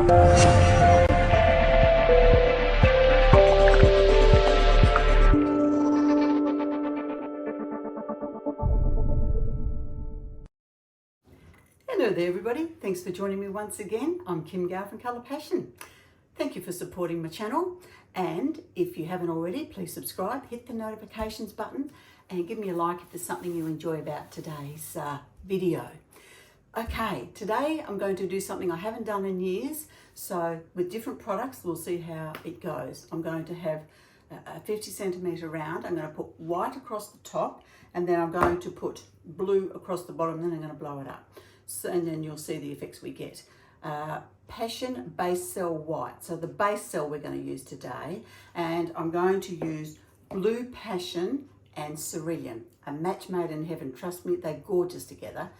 Hello there everybody, thanks for joining me once again. I'm Kim Gow from Colour Passion. Thank you for supporting my channel, and if you haven't already, please subscribe, hit the notifications button and give me a like if there's something you enjoy about today's video. Okay, today I'm going to do something I haven't done in years, so with different products we'll see how it goes. I'm going to have a 50 centimetre round. I'm going to put white across the top and then I'm going to put blue across the bottom, then I'm going to blow it up. So, and then you'll see the effects we get. Passion Base Cell White. So the base cell we're going to use today, and I'm going to use Blue Passion and Cerulean, a match made in heaven. Trust me, they're gorgeous together.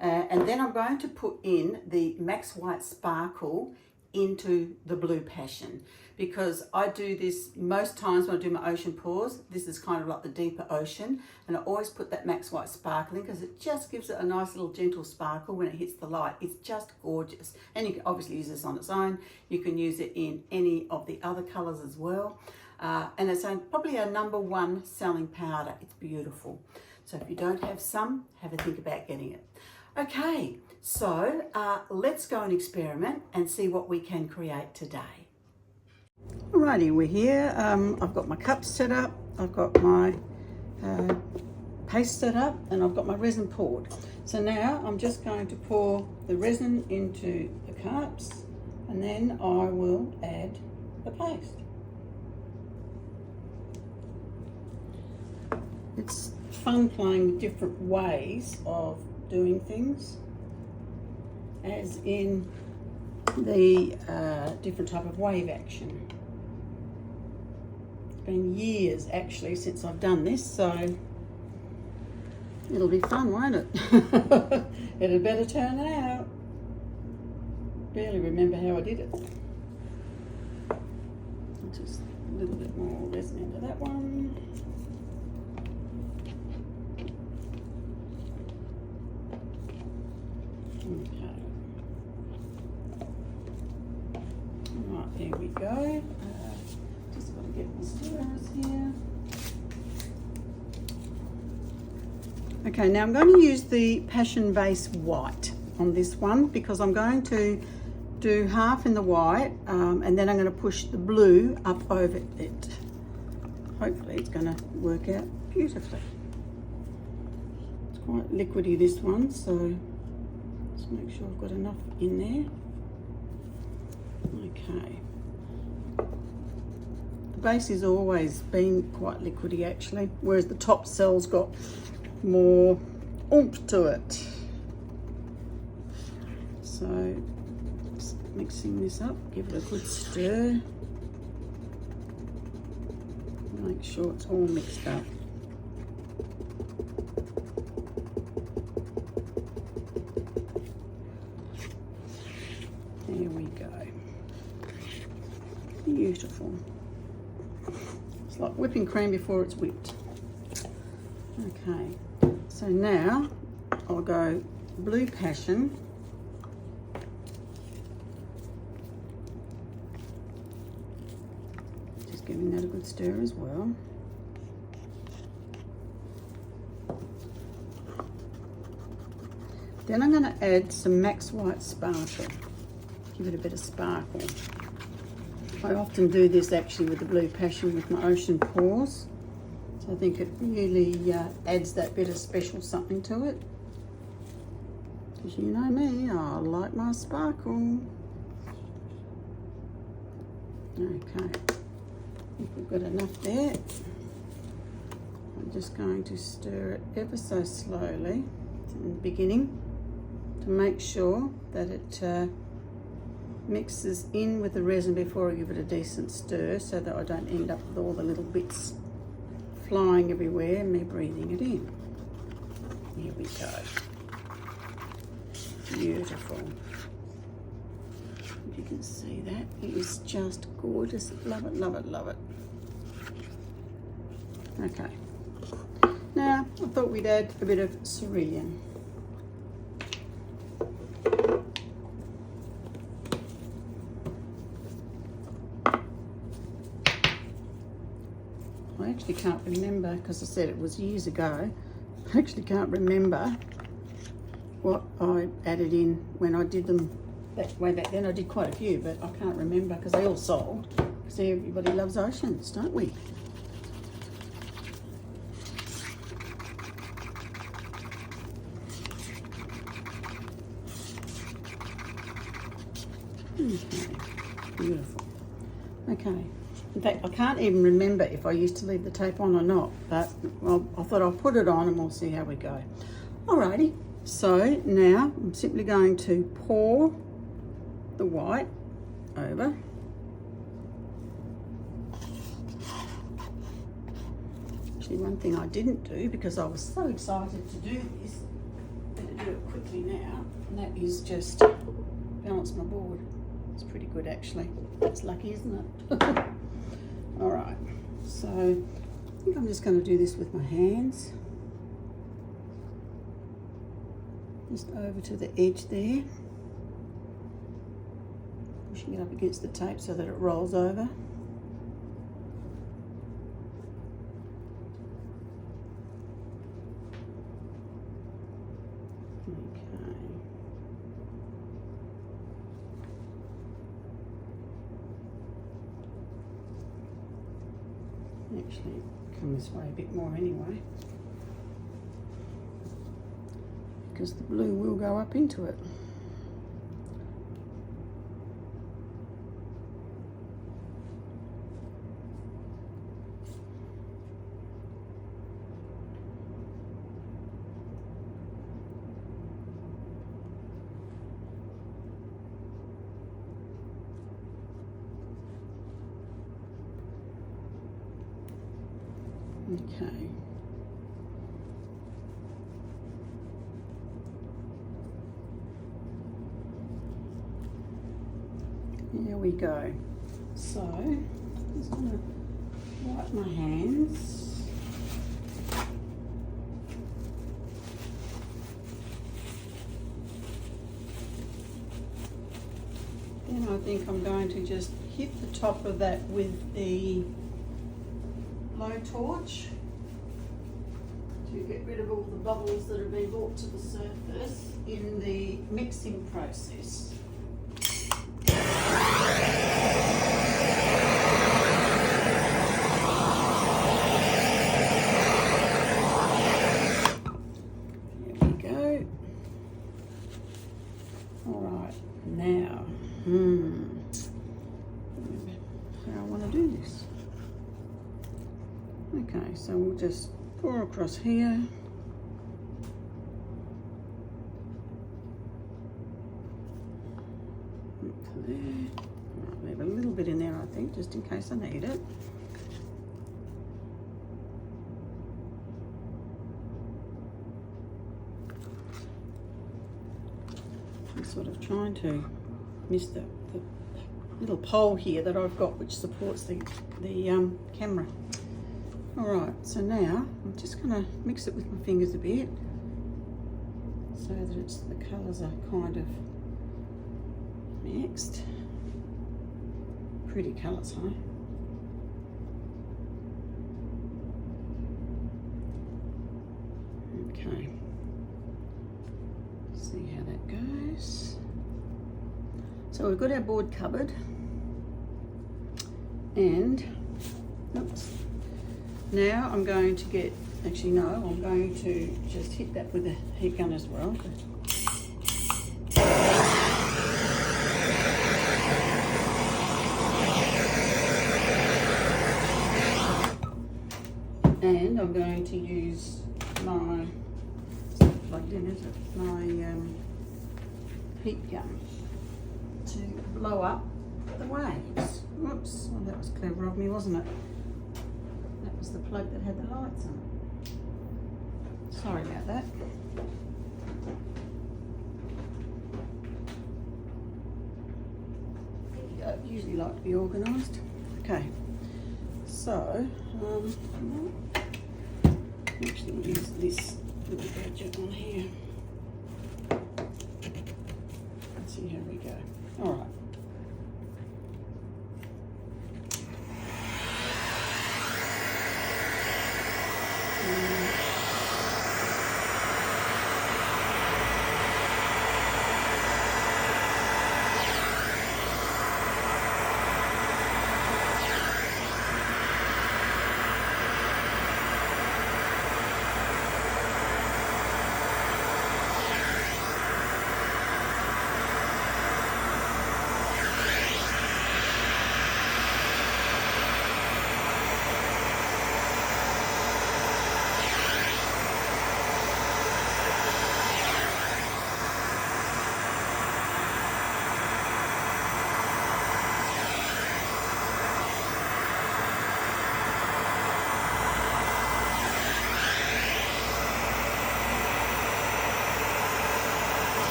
And then I'm going to put in the Max White Sparkle into the Blue Passion, because I do this most times when I do my ocean pours. This is kind of like the deeper ocean, and I always put that Max White Sparkle in because it just gives it a nice little gentle sparkle when it hits the light. It's just gorgeous, and you can obviously use this on its own. You can use it in any of the other colours as well, and it's probably our #1 selling powder. It's beautiful. So if you don't have some, have a think about getting it. Okay, so let's go and experiment and see what we can create today. Alrighty, we're here. I've got my cups set up, I've got my paste set up, and I've got my resin poured. So now I'm just going to pour the resin into the cups, and then I will add the paste. It's fun playing with different ways of doing things, as in the different type of wave action. It's been years actually since I've done this, so it'll be fun, won't it? It'll better turn out. Barely remember how I did it. Just a little bit more resin into that one. Okay. Right, there we go. Just got to get my stirrers here. Okay, now I'm going to use the Passion Base White on this one, because I'm going to do half in the white, and then I'm going to push the blue up over it. Hopefully it's going to work out beautifully. It's quite liquidy, this one, so just make sure I've got enough in there. Okay. The base has always been quite liquidy actually, whereas the top cell's got more oomph to it. So just mixing this up, give it a good stir. Make sure it's all mixed up. There we go. Beautiful. It's like whipping cream before it's whipped. Okay, so now I'll go Blue Passion. Just giving that a good stir as well. Then I'm going to add some Max White Sparkle. Give it a bit of sparkle. I often do this actually with the Blue Passion with my ocean pours. So I think it really adds that bit of special something to it. Because you know me, I like my sparkle. Okay, I think we've got enough there. I'm just going to stir it ever so slowly in the beginning to make sure that it mixes in with the resin before I give it a decent stir, so that I don't end up with all the little bits flying everywhere and me breathing it in. Here we go. Beautiful. If you can see that, it is just gorgeous. Love it, love it, love it. Okay. Now, I thought we'd add a bit of cerulean. I actually can't remember, because I said it was years ago. I actually can't remember what I added in when I did them way back then. I did quite a few, but I can't remember because they all sold. Because everybody loves oceans, don't we? Okay, beautiful. Okay, in fact, I can't even remember if I used to leave the tape on or not, but well, I thought I'll put it on and we'll see how we go. Alrighty, so now I'm simply going to pour the white over. Actually, one thing I didn't do, because I was so excited to do this, I'm going to do it quickly now, and that is just balance my board. It's pretty good actually. It's lucky, isn't it? All right, so I think I'm just going to do this with my hands. Just over to the edge there. Pushing it up against the tape so that it rolls over. Actually come this way a bit more anyway, because the blue will go up into it. Okay. Here we go. So, I'm just going to wipe my hands. Then I think I'm going to just hit the top of that with the blowtorch to get rid of all the bubbles that have been brought to the surface in the mixing process. There we go. All right, now, how I want to do this. Okay, so we'll just pour across here. Up to there. Right, leave a little bit in there, I think, just in case I need it. I'm sort of trying to miss the little pole here that I've got, which supports the camera. All right, so now I'm just going to mix it with my fingers a bit so that the colours are kind of mixed. Pretty colours, huh? Okay. See how that goes. So we've got our board covered, and oops. Now I'm going to get, actually no, I'm going to just hit that with a heat gun as well. And I'm going to use my, it's not plugged in, is it? My heat gun to blow up the waves. Whoops, well that was clever of me, wasn't it? That was the plug that had the lights on. Sorry about that. I usually like to be organised. Okay, so actually we'll use this little gadget on here. Let's see how we go. All right.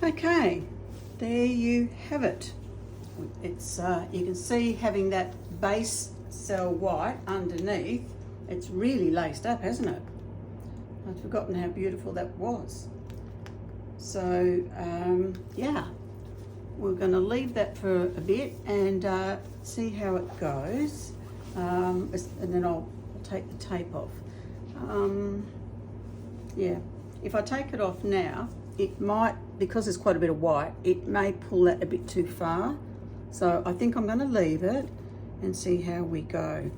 Okay, there you have it. It's you can see having that base cell white underneath, it's really laced up, hasn't it? I'd forgotten how beautiful that was. So yeah, we're going to leave that for a bit and see how it goes, and then I'll take the tape off. Yeah, if I take it off now, it might, because there's quite a bit of white, it may pull that a bit too far. So I think I'm going to leave it and see how we go.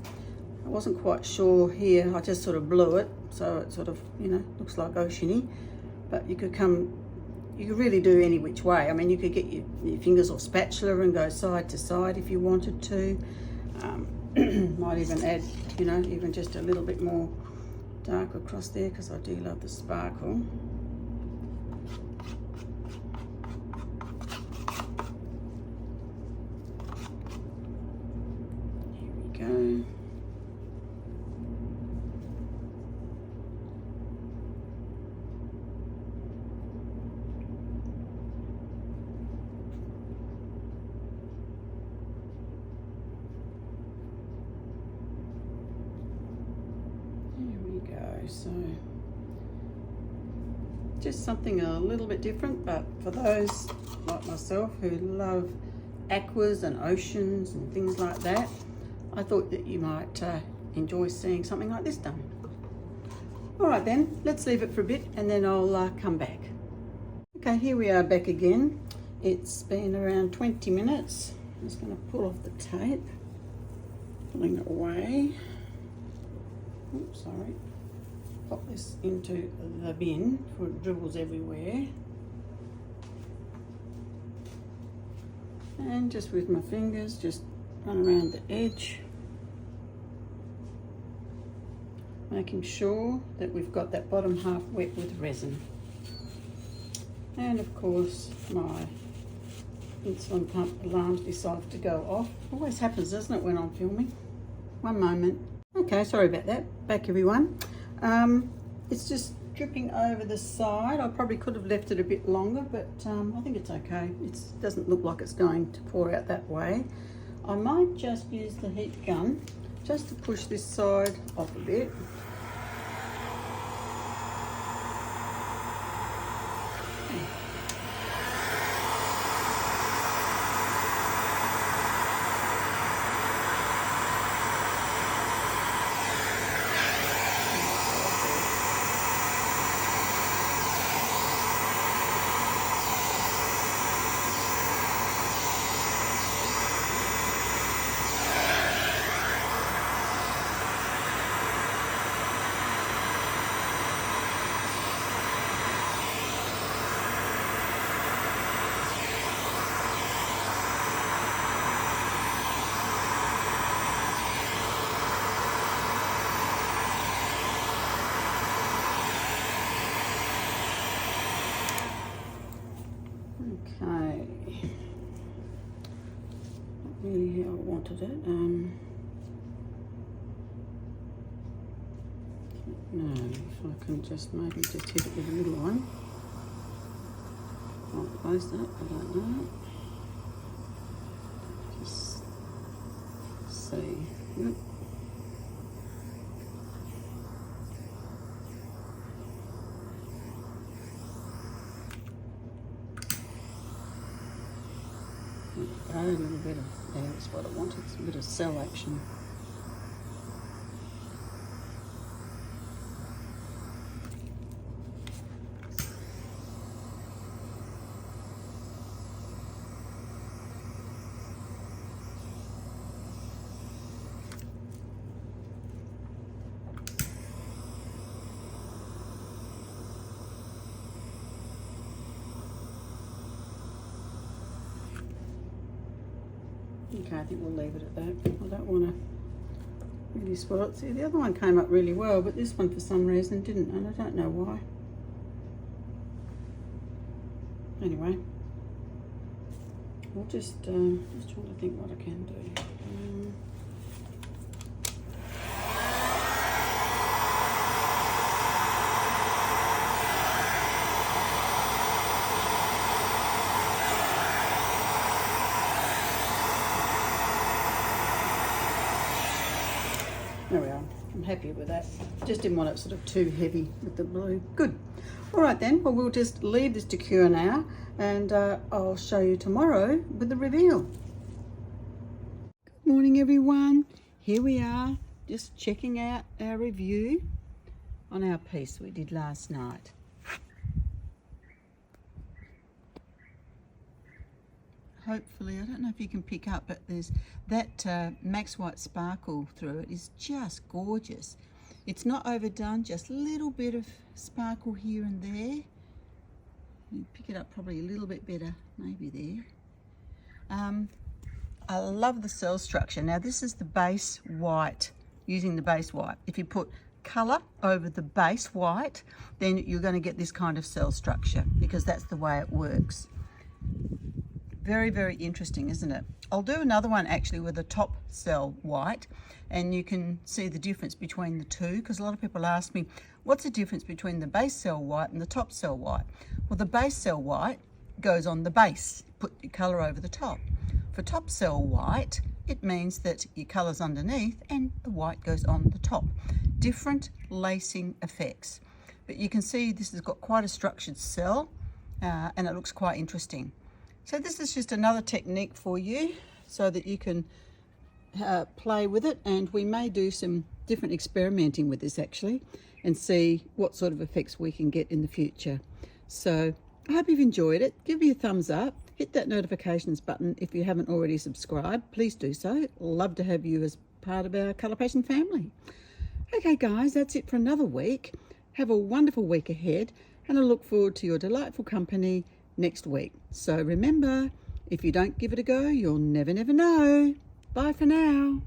I wasn't quite sure here, I just sort of blew it, so it sort of, you know, looks like oceany. But you could really do any which way. I mean, you could get your fingers or spatula and go side to side if you wanted to. Might even add, you know, even just a little bit more dark across there, because I do love the sparkle. Here we go. So just something a little bit different, but for those like myself who love aquas and oceans and things like that, I thought that you might enjoy seeing something like this done. All right then, let's leave it for a bit and then I'll come back. Okay, here we are back again. It's been around 20 minutes. I'm just going to pull off the tape, pulling it away. Oops, sorry. Pop this into the bin before it dribbles everywhere. And just with my fingers, just run around the edge, making sure that we've got that bottom half wet with resin. And of course, my insulin pump alarms decided to go off. Always happens, doesn't it, when I'm filming? One moment. Okay, sorry about that. Back everyone. It's just dripping over the side. I probably could have left it a bit longer, but I think it's okay. It doesn't look like it's going to pour out that way. I might just use the heat gun just to push this side off a bit. Okay, not really how I wanted it. No, if I can just maybe just hit it with a little one. I'll close that, I don't know. Just see. Yep. A little bit of, yeah, that's what I wanted, a bit of cell action. Okay, I think we'll leave it at that. I don't want to really spoil it. See, the other one came up really well, but this one for some reason didn't, and I don't know why. Anyway, we'll just trying to think what I can do. There we are. I'm happy with that. Just didn't want it sort of too heavy with the blue. Good. All right then, well, we'll just leave this to cure now, and I'll show you tomorrow with the reveal. Good morning, everyone. Here we are, just checking out our review on our piece we did last night. Hopefully, I don't know if you can pick up, but there's that Max White sparkle through it is just gorgeous. It's not overdone, just a little bit of sparkle here and there. You pick it up probably a little bit better, maybe there. I love the cell structure. Now this is the base white, using the base white. If you put colour over the base white, then you're going to get this kind of cell structure, because that's the way it works. Very, very interesting, isn't it? I'll do another one actually with a top cell white, and you can see the difference between the two, because a lot of people ask me, what's the difference between the base cell white and the top cell white? Well, the base cell white goes on the base, put your colour over the top. For top cell white, it means that your colour's underneath and the white goes on the top. Different lacing effects. But you can see this has got quite a structured cell, and it looks quite interesting. So this is just another technique for you so that you can play with it, and we may do some different experimenting with this actually and see what sort of effects we can get in the future. So I hope you've enjoyed it. Give me a thumbs up, hit that notifications button if you haven't already subscribed. Please do so. Love to have you as part of our Colour Passion family. Okay guys, that's it for another week. Have a wonderful week ahead, and I look forward to your delightful company next week. So remember, if you don't give it a go, you'll never know. Bye for now.